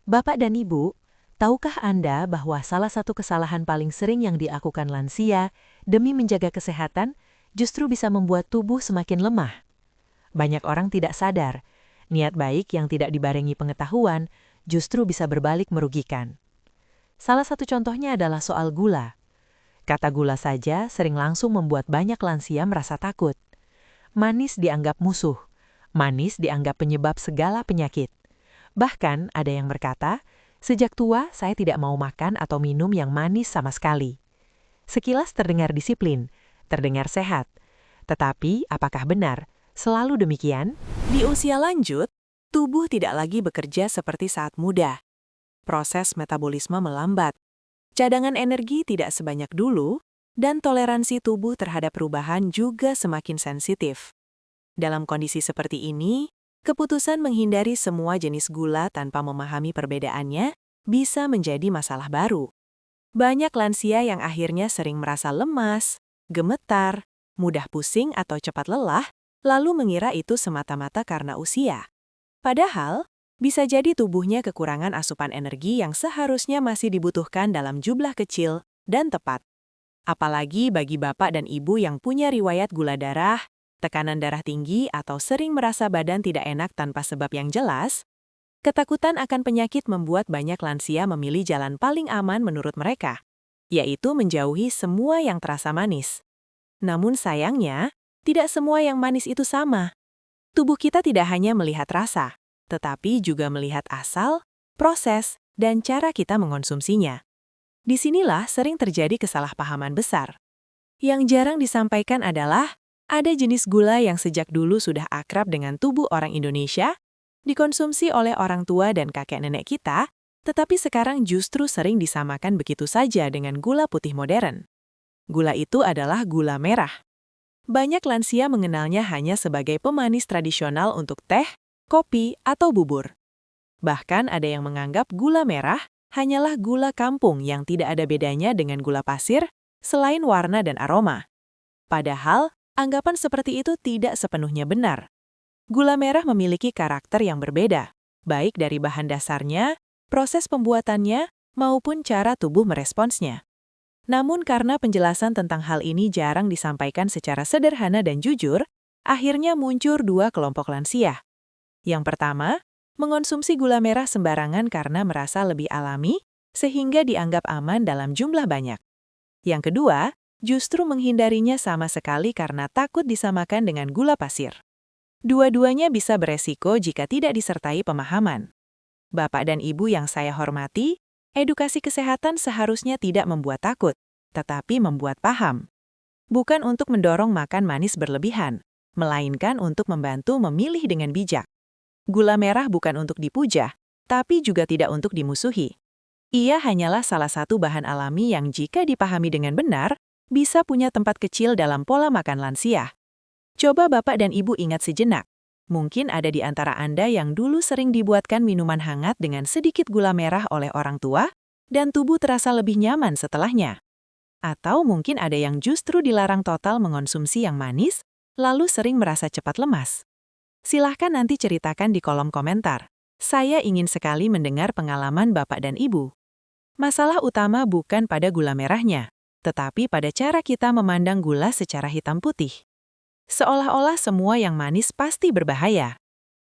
Bapak dan Ibu, tahukah Anda bahwa salah satu kesalahan paling sering yang dilakukan lansia demi menjaga kesehatan justru bisa membuat tubuh semakin lemah? Banyak orang tidak sadar, niat baik yang tidak dibarengi pengetahuan justru bisa berbalik merugikan. Salah satu contohnya adalah soal gula. Kata gula saja sering langsung membuat banyak lansia merasa takut. Manis dianggap musuh, manis dianggap penyebab segala penyakit. Bahkan ada yang berkata, sejak tua saya tidak mau makan atau minum yang manis sama sekali. Sekilas terdengar disiplin, terdengar sehat. Tetapi apakah benar? Selalu demikian? Di usia lanjut, tubuh tidak lagi bekerja seperti saat muda. Proses metabolisme melambat. Cadangan energi tidak sebanyak dulu, dan toleransi tubuh terhadap perubahan juga semakin sensitif. Dalam kondisi seperti ini, keputusan menghindari semua jenis gula tanpa memahami perbedaannya bisa menjadi masalah baru. Banyak lansia yang akhirnya sering merasa lemas, gemetar, mudah pusing atau cepat lelah, lalu mengira itu semata-mata karena usia. Padahal, bisa jadi tubuhnya kekurangan asupan energi yang seharusnya masih dibutuhkan dalam jumlah kecil dan tepat. Apalagi bagi bapak dan ibu yang punya riwayat gula darah, tekanan darah tinggi atau sering merasa badan tidak enak tanpa sebab yang jelas, ketakutan akan penyakit membuat banyak lansia memilih jalan paling aman menurut mereka, yaitu menjauhi semua yang terasa manis. Namun sayangnya, tidak semua yang manis itu sama. Tubuh kita tidak hanya melihat rasa, tetapi juga melihat asal, proses, dan cara kita mengonsumsinya. Disinilah sering terjadi kesalahpahaman besar. Yang jarang disampaikan adalah, ada jenis gula yang sejak dulu sudah akrab dengan tubuh orang Indonesia, dikonsumsi oleh orang tua dan kakek nenek kita, tetapi sekarang justru sering disamakan begitu saja dengan gula putih modern. Gula itu adalah gula merah. Banyak lansia mengenalnya hanya sebagai pemanis tradisional untuk teh, kopi, atau bubur. Bahkan ada yang menganggap gula merah hanyalah gula kampung yang tidak ada bedanya dengan gula pasir, selain warna dan aroma. Padahal, anggapan seperti itu tidak sepenuhnya benar. Gula merah memiliki karakter yang berbeda, baik dari bahan dasarnya, proses pembuatannya, maupun cara tubuh meresponsnya. Namun karena penjelasan tentang hal ini jarang disampaikan secara sederhana dan jujur, akhirnya muncul dua kelompok lansia. Yang pertama, mengonsumsi gula merah sembarangan karena merasa lebih alami, sehingga dianggap aman dalam jumlah banyak. Yang kedua, justru menghindarinya sama sekali karena takut disamakan dengan gula pasir. Dua-duanya bisa beresiko jika tidak disertai pemahaman. Bapak dan Ibu yang saya hormati, edukasi kesehatan seharusnya tidak membuat takut, tetapi membuat paham. Bukan untuk mendorong makan manis berlebihan, melainkan untuk membantu memilih dengan bijak. Gula merah bukan untuk dipuja, tapi juga tidak untuk dimusuhi. Ia hanyalah salah satu bahan alami yang jika dipahami dengan benar, bisa punya tempat kecil dalam pola makan lansia. Coba Bapak dan Ibu ingat sejenak. Mungkin ada di antara Anda yang dulu sering dibuatkan minuman hangat dengan sedikit gula merah oleh orang tua, dan tubuh terasa lebih nyaman setelahnya. Atau mungkin ada yang justru dilarang total mengonsumsi yang manis, lalu sering merasa cepat lemas. Silahkan nanti ceritakan di kolom komentar. Saya ingin sekali mendengar pengalaman Bapak dan Ibu. Masalah utama bukan pada gula merahnya, tetapi pada cara kita memandang gula secara hitam putih. Seolah-olah semua yang manis pasti berbahaya.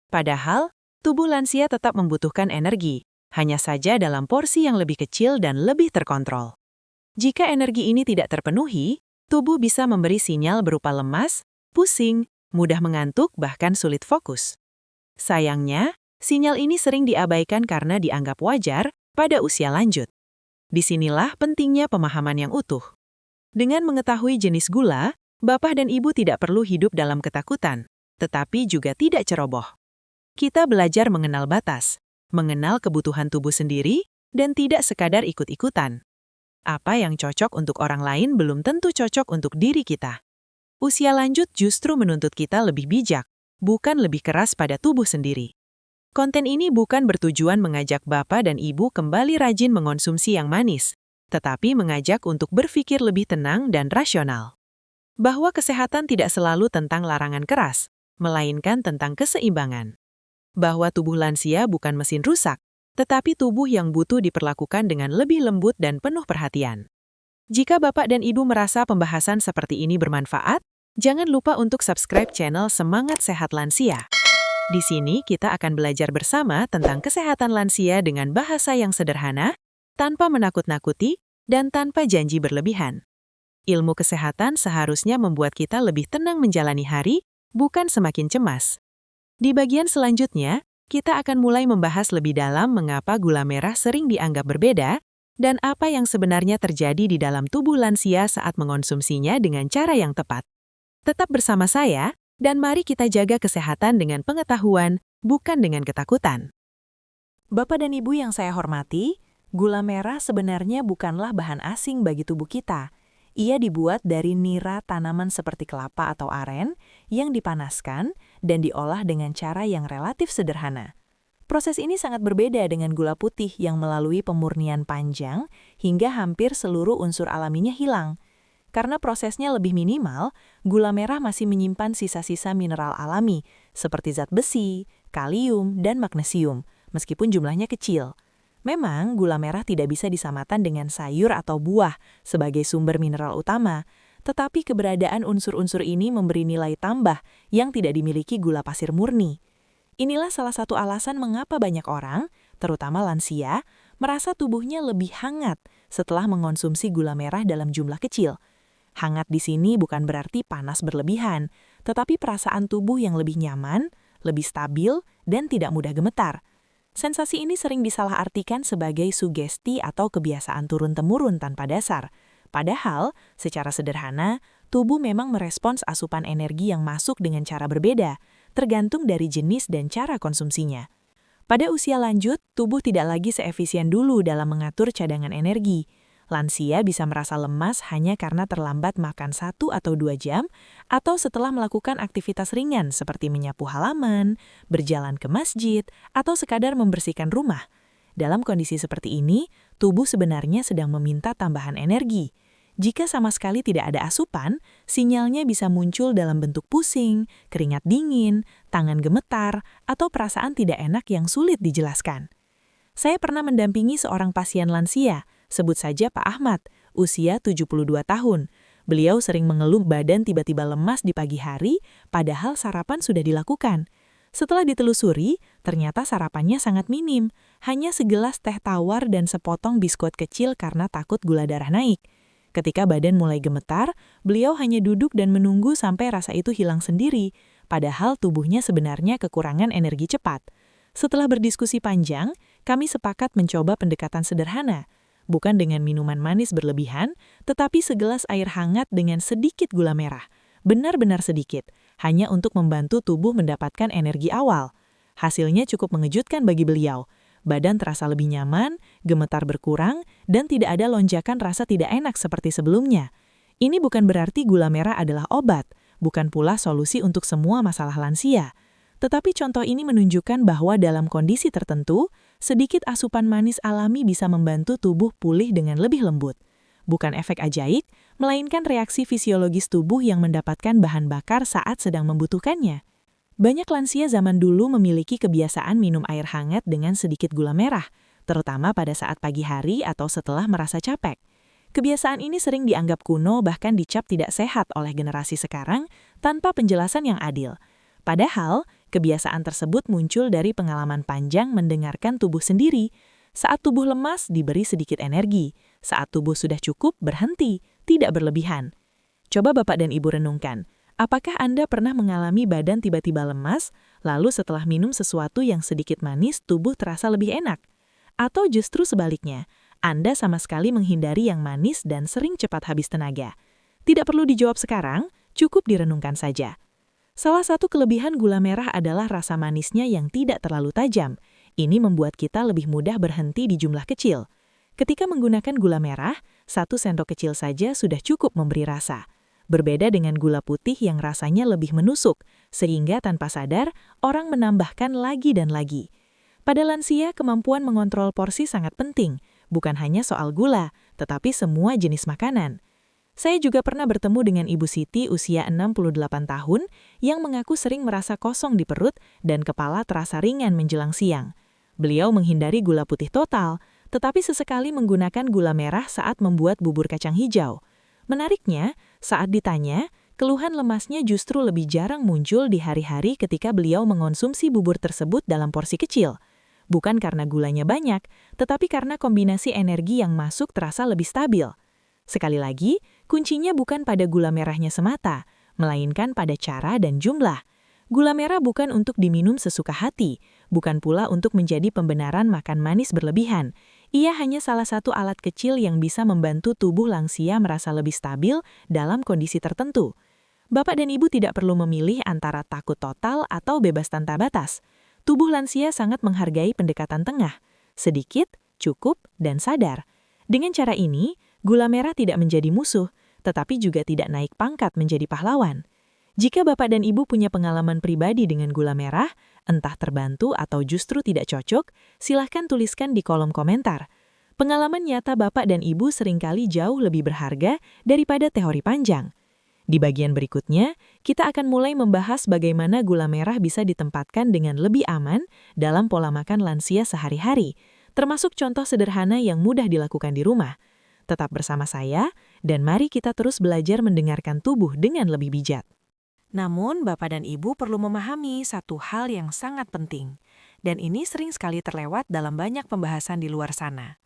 Padahal, tubuh lansia tetap membutuhkan energi, hanya saja dalam porsi yang lebih kecil dan lebih terkontrol. Jika energi ini tidak terpenuhi, tubuh bisa memberi sinyal berupa lemas, pusing, mudah mengantuk, bahkan sulit fokus. Sayangnya, sinyal ini sering diabaikan karena dianggap wajar pada usia lanjut. Disinilah pentingnya pemahaman yang utuh. Dengan mengetahui jenis gula, Bapak dan Ibu tidak perlu hidup dalam ketakutan, tetapi juga tidak ceroboh. Kita belajar mengenal batas, mengenal kebutuhan tubuh sendiri, dan tidak sekadar ikut-ikutan. Apa yang cocok untuk orang lain belum tentu cocok untuk diri kita. Usia lanjut justru menuntut kita lebih bijak, bukan lebih keras pada tubuh sendiri. Konten ini bukan bertujuan mengajak Bapak dan Ibu kembali rajin mengonsumsi yang manis, tetapi mengajak untuk berpikir lebih tenang dan rasional. Bahwa kesehatan tidak selalu tentang larangan keras, melainkan tentang keseimbangan. Bahwa tubuh lansia bukan mesin rusak, tetapi tubuh yang butuh diperlakukan dengan lebih lembut dan penuh perhatian. Jika Bapak dan Ibu merasa pembahasan seperti ini bermanfaat, jangan lupa untuk subscribe channel Semangat Sehat Lansia. Di sini kita akan belajar bersama tentang kesehatan lansia dengan bahasa yang sederhana, tanpa menakut-nakuti, dan tanpa janji berlebihan. Ilmu kesehatan seharusnya membuat kita lebih tenang menjalani hari, bukan semakin cemas. Di bagian selanjutnya, kita akan mulai membahas lebih dalam mengapa gula merah sering dianggap berbeda, dan apa yang sebenarnya terjadi di dalam tubuh lansia saat mengonsumsinya dengan cara yang tepat. Tetap bersama saya, dan mari kita jaga kesehatan dengan pengetahuan, bukan dengan ketakutan. Bapak dan Ibu yang saya hormati, gula merah sebenarnya bukanlah bahan asing bagi tubuh kita. Ia dibuat dari nira tanaman seperti kelapa atau aren yang dipanaskan dan diolah dengan cara yang relatif sederhana. Proses ini sangat berbeda dengan gula putih yang melalui pemurnian panjang hingga hampir seluruh unsur alaminya hilang. Karena prosesnya lebih minimal, gula merah masih menyimpan sisa-sisa mineral alami seperti zat besi, kalium, dan magnesium, meskipun jumlahnya kecil. Memang, gula merah tidak bisa disamakan dengan sayur atau buah sebagai sumber mineral utama, tetapi keberadaan unsur-unsur ini memberi nilai tambah yang tidak dimiliki gula pasir murni. Inilah salah satu alasan mengapa banyak orang, terutama lansia, merasa tubuhnya lebih hangat setelah mengonsumsi gula merah dalam jumlah kecil. Hangat di sini bukan berarti panas berlebihan, tetapi perasaan tubuh yang lebih nyaman, lebih stabil, dan tidak mudah gemetar. Sensasi ini sering disalahartikan sebagai sugesti atau kebiasaan turun-temurun tanpa dasar. Padahal, secara sederhana, tubuh memang merespons asupan energi yang masuk dengan cara berbeda, tergantung dari jenis dan cara konsumsinya. Pada usia lanjut, tubuh tidak lagi seefisien dulu dalam mengatur cadangan energi. Lansia bisa merasa lemas hanya karena terlambat makan 1 atau 2 jam atau setelah melakukan aktivitas ringan seperti menyapu halaman, berjalan ke masjid, atau sekadar membersihkan rumah. Dalam kondisi seperti ini, tubuh sebenarnya sedang meminta tambahan energi. Jika sama sekali tidak ada asupan, sinyalnya bisa muncul dalam bentuk pusing, keringat dingin, tangan gemetar, atau perasaan tidak enak yang sulit dijelaskan. Saya pernah mendampingi seorang pasien lansia, sebut saja Pak Ahmad, usia 72 tahun. Beliau sering mengeluh badan tiba-tiba lemas di pagi hari, padahal sarapan sudah dilakukan. Setelah ditelusuri, ternyata sarapannya sangat minim, hanya segelas teh tawar dan sepotong biskuit kecil karena takut gula darah naik. Ketika badan mulai gemetar, beliau hanya duduk dan menunggu sampai rasa itu hilang sendiri, padahal tubuhnya sebenarnya kekurangan energi cepat. Setelah berdiskusi panjang, kami sepakat mencoba pendekatan sederhana. Bukan dengan minuman manis berlebihan, tetapi segelas air hangat dengan sedikit gula merah. Benar-benar sedikit, hanya untuk membantu tubuh mendapatkan energi awal. Hasilnya cukup mengejutkan bagi beliau. Badan terasa lebih nyaman, gemetar berkurang, dan tidak ada lonjakan rasa tidak enak seperti sebelumnya. Ini bukan berarti gula merah adalah obat, bukan pula solusi untuk semua masalah lansia. Tetapi contoh ini menunjukkan bahwa dalam kondisi tertentu, sedikit asupan manis alami bisa membantu tubuh pulih dengan lebih lembut. Bukan efek ajaib, melainkan reaksi fisiologis tubuh yang mendapatkan bahan bakar saat sedang membutuhkannya. Banyak lansia zaman dulu memiliki kebiasaan minum air hangat dengan sedikit gula merah, terutama pada saat pagi hari atau setelah merasa capek. Kebiasaan ini sering dianggap kuno bahkan dicap tidak sehat oleh generasi sekarang tanpa penjelasan yang adil. Padahal, kebiasaan tersebut muncul dari pengalaman panjang mendengarkan tubuh sendiri. Saat tubuh lemas, diberi sedikit energi. Saat tubuh sudah cukup, berhenti, tidak berlebihan. Coba Bapak dan Ibu renungkan, apakah Anda pernah mengalami badan tiba-tiba lemas, lalu setelah minum sesuatu yang sedikit manis, tubuh terasa lebih enak? Atau justru sebaliknya, Anda sama sekali menghindari yang manis dan sering cepat habis tenaga? Tidak perlu dijawab sekarang, cukup direnungkan saja. Salah satu kelebihan gula merah adalah rasa manisnya yang tidak terlalu tajam. Ini membuat kita lebih mudah berhenti di jumlah kecil. Ketika menggunakan gula merah, 1 sendok kecil saja sudah cukup memberi rasa. Berbeda dengan gula putih yang rasanya lebih menusuk, sehingga tanpa sadar, orang menambahkan lagi dan lagi. Pada lansia, kemampuan mengontrol porsi sangat penting, bukan hanya soal gula, tetapi semua jenis makanan. Saya juga pernah bertemu dengan Ibu Siti usia 68 tahun yang mengaku sering merasa kosong di perut dan kepala terasa ringan menjelang siang. Beliau menghindari gula putih total, tetapi sesekali menggunakan gula merah saat membuat bubur kacang hijau. Menariknya, saat ditanya, keluhan lemasnya justru lebih jarang muncul di hari-hari ketika beliau mengonsumsi bubur tersebut dalam porsi kecil. Bukan karena gulanya banyak, tetapi karena kombinasi energi yang masuk terasa lebih stabil. Sekali lagi, kuncinya bukan pada gula merahnya semata, melainkan pada cara dan jumlah. Gula merah bukan untuk diminum sesuka hati, bukan pula untuk menjadi pembenaran makan manis berlebihan. Ia hanya salah satu alat kecil yang bisa membantu tubuh lansia merasa lebih stabil dalam kondisi tertentu. Bapak dan Ibu tidak perlu memilih antara takut total atau bebas tanpa batas. Tubuh lansia sangat menghargai pendekatan tengah, sedikit, cukup, dan sadar. Dengan cara ini, gula merah tidak menjadi musuh, tetapi juga tidak naik pangkat menjadi pahlawan. Jika Bapak dan Ibu punya pengalaman pribadi dengan gula merah, entah terbantu atau justru tidak cocok, silahkan tuliskan di kolom komentar. Pengalaman nyata Bapak dan Ibu seringkali jauh lebih berharga daripada teori panjang. Di bagian berikutnya, kita akan mulai membahas bagaimana gula merah bisa ditempatkan dengan lebih aman dalam pola makan lansia sehari-hari, termasuk contoh sederhana yang mudah dilakukan di rumah. Tetap bersama saya, dan mari kita terus belajar mendengarkan tubuh dengan lebih bijak. Namun, Bapak dan Ibu perlu memahami satu hal yang sangat penting, dan ini sering sekali terlewat dalam banyak pembahasan di luar sana.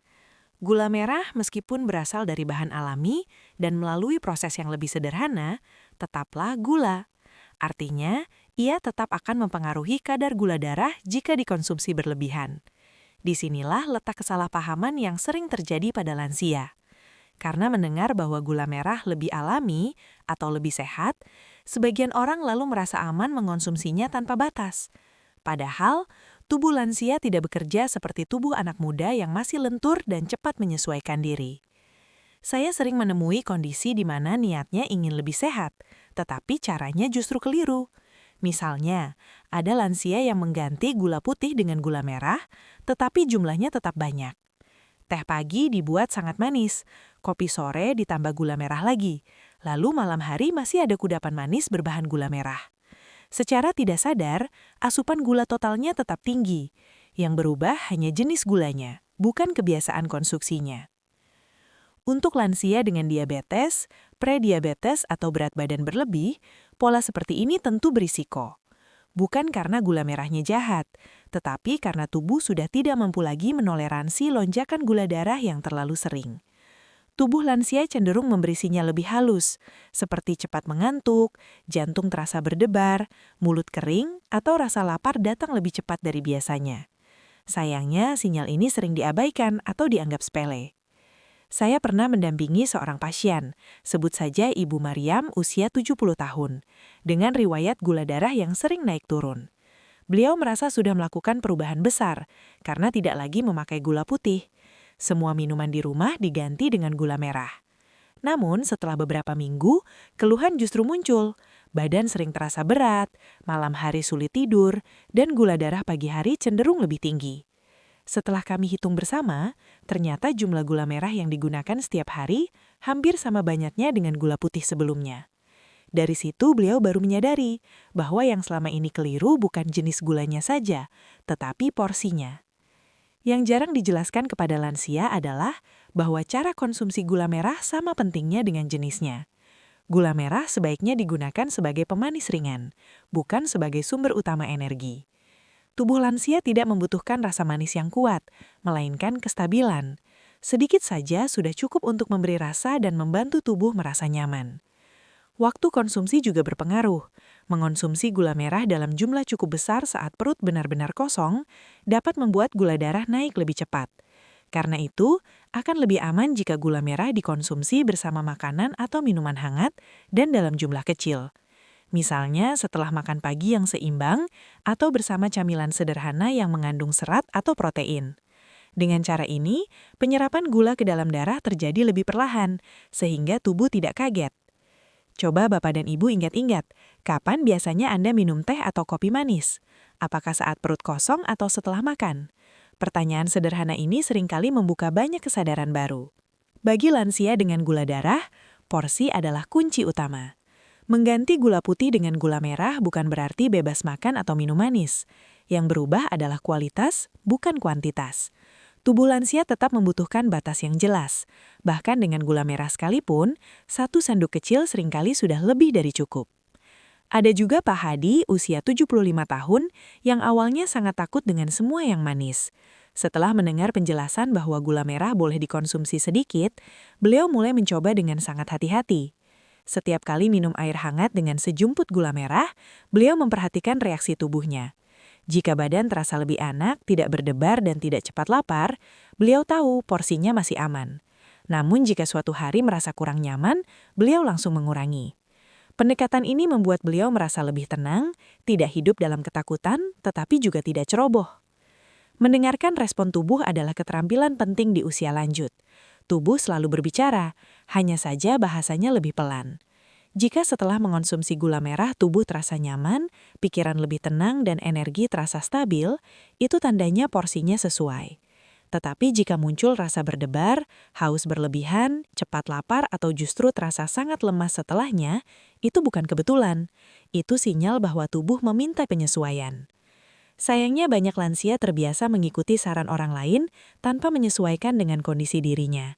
Gula merah meskipun berasal dari bahan alami dan melalui proses yang lebih sederhana, tetaplah gula. Artinya, ia tetap akan mempengaruhi kadar gula darah jika dikonsumsi berlebihan. Disinilah letak kesalahpahaman yang sering terjadi pada lansia. Karena mendengar bahwa gula merah lebih alami atau lebih sehat, sebagian orang lalu merasa aman mengonsumsinya tanpa batas. Padahal, tubuh lansia tidak bekerja seperti tubuh anak muda yang masih lentur dan cepat menyesuaikan diri. Saya sering menemui kondisi di mana niatnya ingin lebih sehat, tetapi caranya justru keliru. Misalnya, ada lansia yang mengganti gula putih dengan gula merah, tetapi jumlahnya tetap banyak. Teh pagi dibuat sangat manis, kopi sore ditambah gula merah lagi, lalu malam hari masih ada kudapan manis berbahan gula merah. Secara tidak sadar, asupan gula totalnya tetap tinggi. Yang berubah hanya jenis gulanya, bukan kebiasaan konsumsinya. Untuk lansia dengan diabetes, prediabetes atau berat badan berlebih, pola seperti ini tentu berisiko. Bukan karena gula merahnya jahat, tetapi karena tubuh sudah tidak mampu lagi menoleransi lonjakan gula darah yang terlalu sering. Tubuh lansia cenderung memberi sinyal lebih halus, seperti cepat mengantuk, jantung terasa berdebar, mulut kering, atau rasa lapar datang lebih cepat dari biasanya. Sayangnya, sinyal ini sering diabaikan atau dianggap sepele. Saya pernah mendampingi seorang pasien, sebut saja Ibu Mariam usia 70 tahun, dengan riwayat gula darah yang sering naik turun. Beliau merasa sudah melakukan perubahan besar, karena tidak lagi memakai gula putih. Semua minuman di rumah diganti dengan gula merah. Namun, setelah beberapa minggu, keluhan justru muncul. Badan sering terasa berat, malam hari sulit tidur, dan gula darah pagi hari cenderung lebih tinggi. Setelah kami hitung bersama, ternyata jumlah gula merah yang digunakan setiap hari hampir sama banyaknya dengan gula putih sebelumnya. Dari situ beliau baru menyadari bahwa yang selama ini keliru bukan jenis gulanya saja, tetapi porsinya. Yang jarang dijelaskan kepada lansia adalah bahwa cara konsumsi gula merah sama pentingnya dengan jenisnya. Gula merah sebaiknya digunakan sebagai pemanis ringan, bukan sebagai sumber utama energi. Tubuh lansia tidak membutuhkan rasa manis yang kuat, melainkan kestabilan. Sedikit saja sudah cukup untuk memberi rasa dan membantu tubuh merasa nyaman. Waktu konsumsi juga berpengaruh. Mengonsumsi gula merah dalam jumlah cukup besar saat perut benar-benar kosong dapat membuat gula darah naik lebih cepat. Karena itu, akan lebih aman jika gula merah dikonsumsi bersama makanan atau minuman hangat dan dalam jumlah kecil. Misalnya setelah makan pagi yang seimbang atau bersama camilan sederhana yang mengandung serat atau protein. Dengan cara ini, penyerapan gula ke dalam darah terjadi lebih perlahan, sehingga tubuh tidak kaget. Coba Bapak dan Ibu ingat-ingat, kapan biasanya Anda minum teh atau kopi manis? Apakah saat perut kosong atau setelah makan? Pertanyaan sederhana ini seringkali membuka banyak kesadaran baru. Bagi lansia dengan gula darah, porsi adalah kunci utama. Mengganti gula putih dengan gula merah bukan berarti bebas makan atau minum manis. Yang berubah adalah kualitas, bukan kuantitas. Tubuh lansia tetap membutuhkan batas yang jelas. Bahkan dengan gula merah sekalipun, 1 sendok kecil seringkali sudah lebih dari cukup. Ada juga Pak Hadi, usia 75 tahun, yang awalnya sangat takut dengan semua yang manis. Setelah mendengar penjelasan bahwa gula merah boleh dikonsumsi sedikit, beliau mulai mencoba dengan sangat hati-hati. Setiap kali minum air hangat dengan sejumput gula merah, beliau memperhatikan reaksi tubuhnya. Jika badan terasa lebih enak, tidak berdebar dan tidak cepat lapar, beliau tahu porsinya masih aman. Namun jika suatu hari merasa kurang nyaman, beliau langsung mengurangi. Pendekatan ini membuat beliau merasa lebih tenang, tidak hidup dalam ketakutan, tetapi juga tidak ceroboh. Mendengarkan respon tubuh adalah keterampilan penting di usia lanjut. Tubuh selalu berbicara, hanya saja bahasanya lebih pelan. Jika setelah mengonsumsi gula merah tubuh terasa nyaman, pikiran lebih tenang dan energi terasa stabil, itu tandanya porsinya sesuai. Tetapi jika muncul rasa berdebar, haus berlebihan, cepat lapar atau justru terasa sangat lemas setelahnya, itu bukan kebetulan. Itu sinyal bahwa tubuh meminta penyesuaian. Sayangnya banyak lansia terbiasa mengikuti saran orang lain tanpa menyesuaikan dengan kondisi dirinya.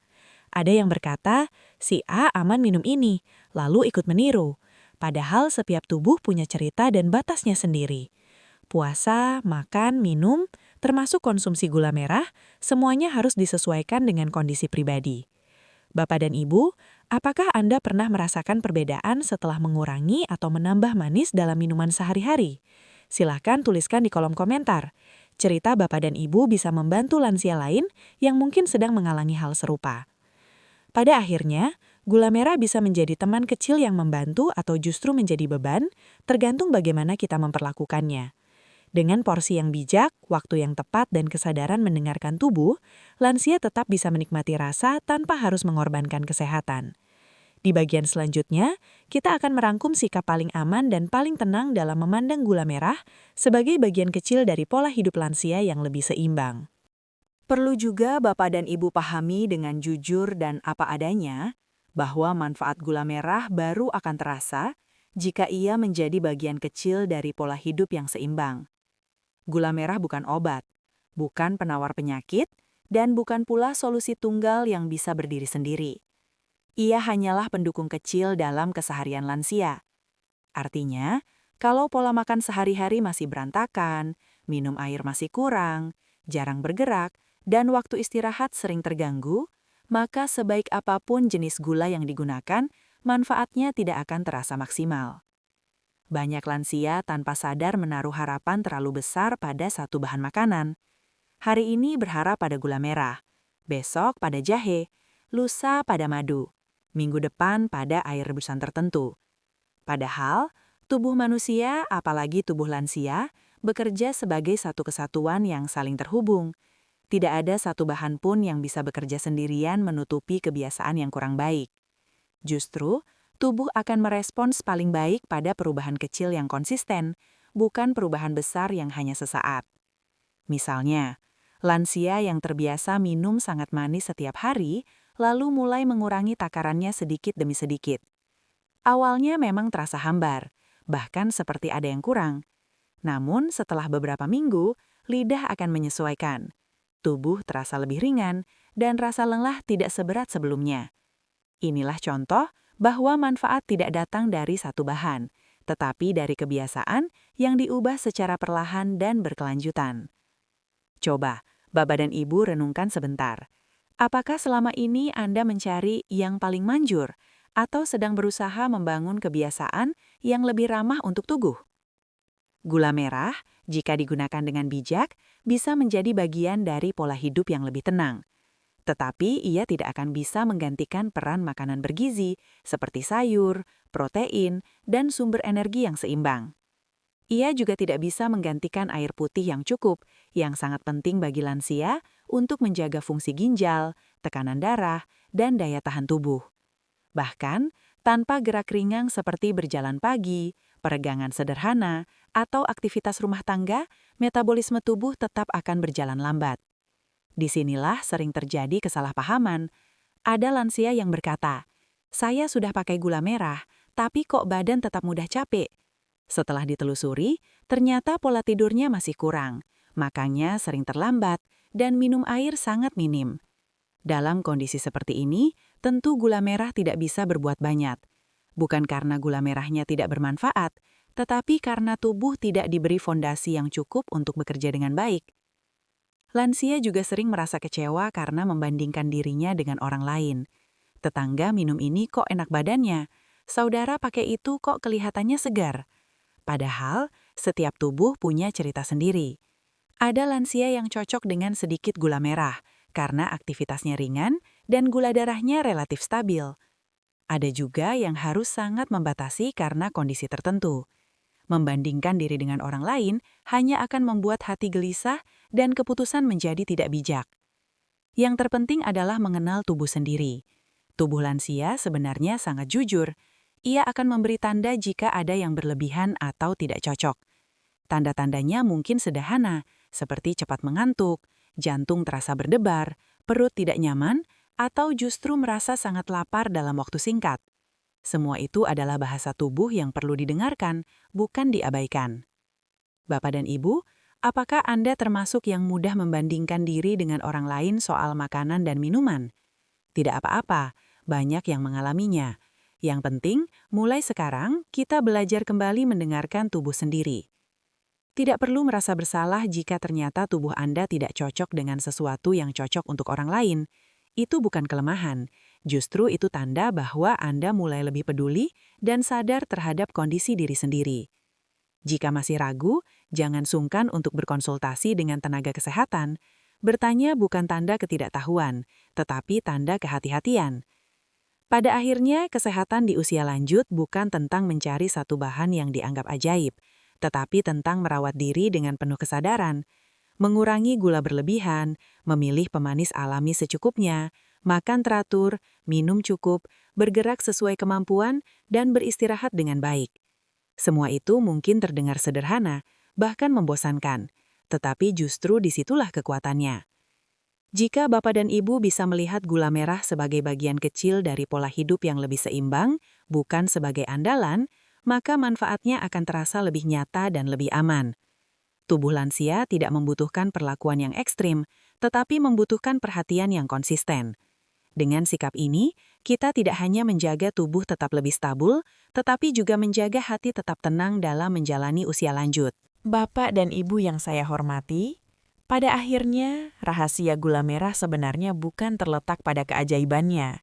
Ada yang berkata, si A aman minum ini, lalu ikut meniru. Padahal setiap tubuh punya cerita dan batasnya sendiri. Puasa, makan, minum, termasuk konsumsi gula merah, semuanya harus disesuaikan dengan kondisi pribadi. Bapak dan Ibu, apakah Anda pernah merasakan perbedaan setelah mengurangi atau menambah manis dalam minuman sehari-hari? Silahkan tuliskan di kolom komentar. Cerita Bapak dan Ibu bisa membantu lansia lain yang mungkin sedang mengalami hal serupa. Pada akhirnya, gula merah bisa menjadi teman kecil yang membantu atau justru menjadi beban, tergantung bagaimana kita memperlakukannya. Dengan porsi yang bijak, waktu yang tepat, dan kesadaran mendengarkan tubuh, lansia tetap bisa menikmati rasa tanpa harus mengorbankan kesehatan. Di bagian selanjutnya, kita akan merangkum sikap paling aman dan paling tenang dalam memandang gula merah sebagai bagian kecil dari pola hidup lansia yang lebih seimbang. Perlu juga Bapak dan Ibu pahami dengan jujur dan apa adanya bahwa manfaat gula merah baru akan terasa jika ia menjadi bagian kecil dari pola hidup yang seimbang. Gula merah bukan obat, bukan penawar penyakit, dan bukan pula solusi tunggal yang bisa berdiri sendiri. Ia hanyalah pendukung kecil dalam keseharian lansia. Artinya, kalau pola makan sehari-hari masih berantakan, minum air masih kurang, jarang bergerak, dan waktu istirahat sering terganggu, maka sebaik apapun jenis gula yang digunakan, manfaatnya tidak akan terasa maksimal. Banyak lansia tanpa sadar menaruh harapan terlalu besar pada satu bahan makanan. Hari ini berharap pada gula merah, besok pada jahe, lusa pada madu, minggu depan pada air rebusan tertentu. Padahal, tubuh manusia, apalagi tubuh lansia, bekerja sebagai satu kesatuan yang saling terhubung. Tidak ada satu bahan pun yang bisa bekerja sendirian menutupi kebiasaan yang kurang baik. Justru, tubuh akan merespons paling baik pada perubahan kecil yang konsisten, bukan perubahan besar yang hanya sesaat. Misalnya, lansia yang terbiasa minum sangat manis setiap hari, lalu mulai mengurangi takarannya sedikit demi sedikit. Awalnya memang terasa hambar, bahkan seperti ada yang kurang. Namun setelah beberapa minggu, lidah akan menyesuaikan. Tubuh terasa lebih ringan, dan rasa lelah tidak seberat sebelumnya. Inilah contoh bahwa manfaat tidak datang dari satu bahan, tetapi dari kebiasaan yang diubah secara perlahan dan berkelanjutan. Coba, Bapak dan Ibu renungkan sebentar. Apakah selama ini Anda mencari yang paling manjur, atau sedang berusaha membangun kebiasaan yang lebih ramah untuk tubuh? Gula merah, jika digunakan dengan bijak, bisa menjadi bagian dari pola hidup yang lebih tenang. Tetapi ia tidak akan bisa menggantikan peran makanan bergizi seperti sayur, protein, dan sumber energi yang seimbang. Ia juga tidak bisa menggantikan air putih yang cukup, yang sangat penting bagi lansia untuk menjaga fungsi ginjal, tekanan darah, dan daya tahan tubuh. Bahkan, tanpa gerak ringan seperti berjalan pagi, peregangan sederhana, atau aktivitas rumah tangga, metabolisme tubuh tetap akan berjalan lambat. Disinilah sering terjadi kesalahpahaman. Ada lansia yang berkata, "Saya sudah pakai gula merah, tapi kok badan tetap mudah capek." Setelah ditelusuri, ternyata pola tidurnya masih kurang, makannya sering terlambat, dan minum air sangat minim. Dalam kondisi seperti ini, tentu gula merah tidak bisa berbuat banyak. Bukan karena gula merahnya tidak bermanfaat, tetapi karena tubuh tidak diberi fondasi yang cukup untuk bekerja dengan baik. Lansia juga sering merasa kecewa karena membandingkan dirinya dengan orang lain. Tetangga minum ini kok enak badannya, saudara pakai itu kok kelihatannya segar. Padahal, setiap tubuh punya cerita sendiri. Ada lansia yang cocok dengan sedikit gula merah, karena aktivitasnya ringan dan gula darahnya relatif stabil. Ada juga yang harus sangat membatasi karena kondisi tertentu. Membandingkan diri dengan orang lain hanya akan membuat hati gelisah dan keputusan menjadi tidak bijak. Yang terpenting adalah mengenal tubuh sendiri. Tubuh lansia sebenarnya sangat jujur. Ia akan memberi tanda jika ada yang berlebihan atau tidak cocok. Tanda-tandanya mungkin sederhana, seperti cepat mengantuk, jantung terasa berdebar, perut tidak nyaman, atau justru merasa sangat lapar dalam waktu singkat. Semua itu adalah bahasa tubuh yang perlu didengarkan, bukan diabaikan. Bapak dan Ibu, apakah Anda termasuk yang mudah membandingkan diri dengan orang lain soal makanan dan minuman? Tidak apa-apa, banyak yang mengalaminya. Yang penting, mulai sekarang kita belajar kembali mendengarkan tubuh sendiri. Tidak perlu merasa bersalah jika ternyata tubuh Anda tidak cocok dengan sesuatu yang cocok untuk orang lain. Itu bukan kelemahan, justru itu tanda bahwa Anda mulai lebih peduli dan sadar terhadap kondisi diri sendiri. Jika masih ragu, jangan sungkan untuk berkonsultasi dengan tenaga kesehatan. Bertanya bukan tanda ketidaktahuan, tetapi tanda kehati-hatian. Pada akhirnya, kesehatan di usia lanjut bukan tentang mencari satu bahan yang dianggap ajaib, tetapi tentang merawat diri dengan penuh kesadaran, mengurangi gula berlebihan, memilih pemanis alami secukupnya, makan teratur, minum cukup, bergerak sesuai kemampuan, dan beristirahat dengan baik. Semua itu mungkin terdengar sederhana, bahkan membosankan, tetapi justru disitulah kekuatannya. Jika Bapak dan Ibu bisa melihat gula merah sebagai bagian kecil dari pola hidup yang lebih seimbang, bukan sebagai andalan, maka manfaatnya akan terasa lebih nyata dan lebih aman. Tubuh lansia tidak membutuhkan perlakuan yang ekstrim, tetapi membutuhkan perhatian yang konsisten. Dengan sikap ini, kita tidak hanya menjaga tubuh tetap lebih stabil, tetapi juga menjaga hati tetap tenang dalam menjalani usia lanjut. Bapak dan Ibu yang saya hormati, pada akhirnya rahasia gula merah sebenarnya bukan terletak pada keajaibannya,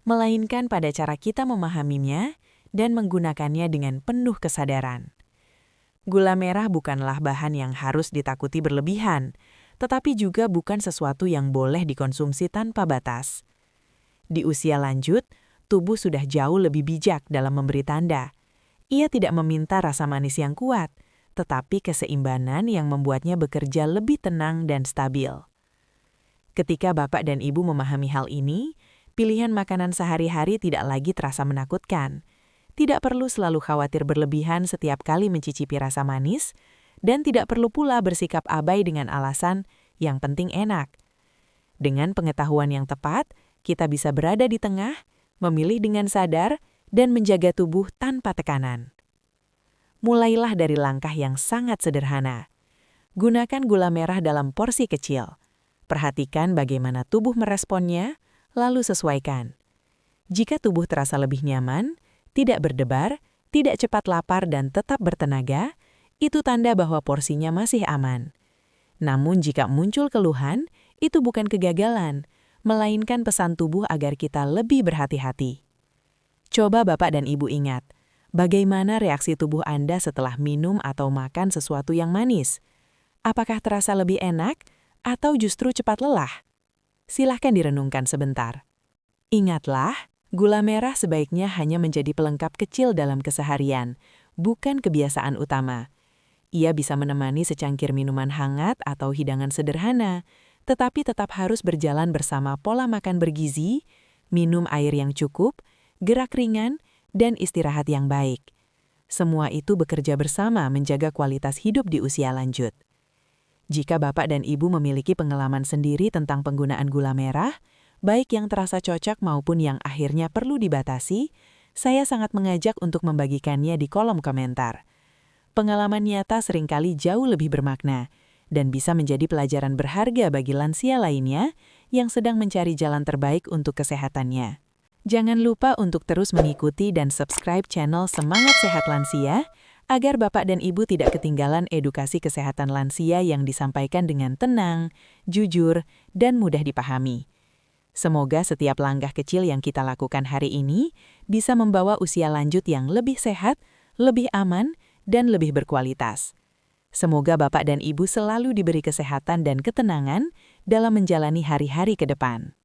melainkan pada cara kita memahaminya dan menggunakannya dengan penuh kesadaran. Gula merah bukanlah bahan yang harus ditakuti berlebihan, tetapi juga bukan sesuatu yang boleh dikonsumsi tanpa batas. Di usia lanjut, tubuh sudah jauh lebih bijak dalam memberi tanda. Ia tidak meminta rasa manis yang kuat, tetapi keseimbangan yang membuatnya bekerja lebih tenang dan stabil. Ketika Bapak dan Ibu memahami hal ini, pilihan makanan sehari-hari tidak lagi terasa menakutkan. Tidak perlu selalu khawatir berlebihan setiap kali mencicipi rasa manis, dan tidak perlu pula bersikap abai dengan alasan yang penting enak. Dengan pengetahuan yang tepat, kita bisa berada di tengah, memilih dengan sadar, dan menjaga tubuh tanpa tekanan. Mulailah dari langkah yang sangat sederhana. Gunakan gula merah dalam porsi kecil. Perhatikan bagaimana tubuh meresponnya, lalu sesuaikan. Jika tubuh terasa lebih nyaman, tidak berdebar, tidak cepat lapar dan tetap bertenaga, itu tanda bahwa porsinya masih aman. Namun jika muncul keluhan, itu bukan kegagalan, melainkan pesan tubuh agar kita lebih berhati-hati. Coba Bapak dan Ibu ingat, bagaimana reaksi tubuh Anda setelah minum atau makan sesuatu yang manis? Apakah terasa lebih enak atau justru cepat lelah? Silahkan direnungkan sebentar. Ingatlah, gula merah sebaiknya hanya menjadi pelengkap kecil dalam keseharian, bukan kebiasaan utama. Ia bisa menemani secangkir minuman hangat atau hidangan sederhana, tetapi tetap harus berjalan bersama pola makan bergizi, minum air yang cukup, gerak ringan, dan istirahat yang baik. Semua itu bekerja bersama menjaga kualitas hidup di usia lanjut. Jika Bapak dan Ibu memiliki pengalaman sendiri tentang penggunaan gula merah, baik yang terasa cocok maupun yang akhirnya perlu dibatasi, saya sangat mengajak untuk membagikannya di kolom komentar. Pengalaman nyata seringkali jauh lebih bermakna dan bisa menjadi pelajaran berharga bagi lansia lainnya yang sedang mencari jalan terbaik untuk kesehatannya. Jangan lupa untuk terus mengikuti dan subscribe channel Semangat Sehat Lansia agar Bapak dan Ibu tidak ketinggalan edukasi kesehatan lansia yang disampaikan dengan tenang, jujur, dan mudah dipahami. Semoga setiap langkah kecil yang kita lakukan hari ini bisa membawa usia lanjut yang lebih sehat, lebih aman, dan lebih berkualitas. Semoga Bapak dan Ibu selalu diberi kesehatan dan ketenangan dalam menjalani hari-hari ke depan.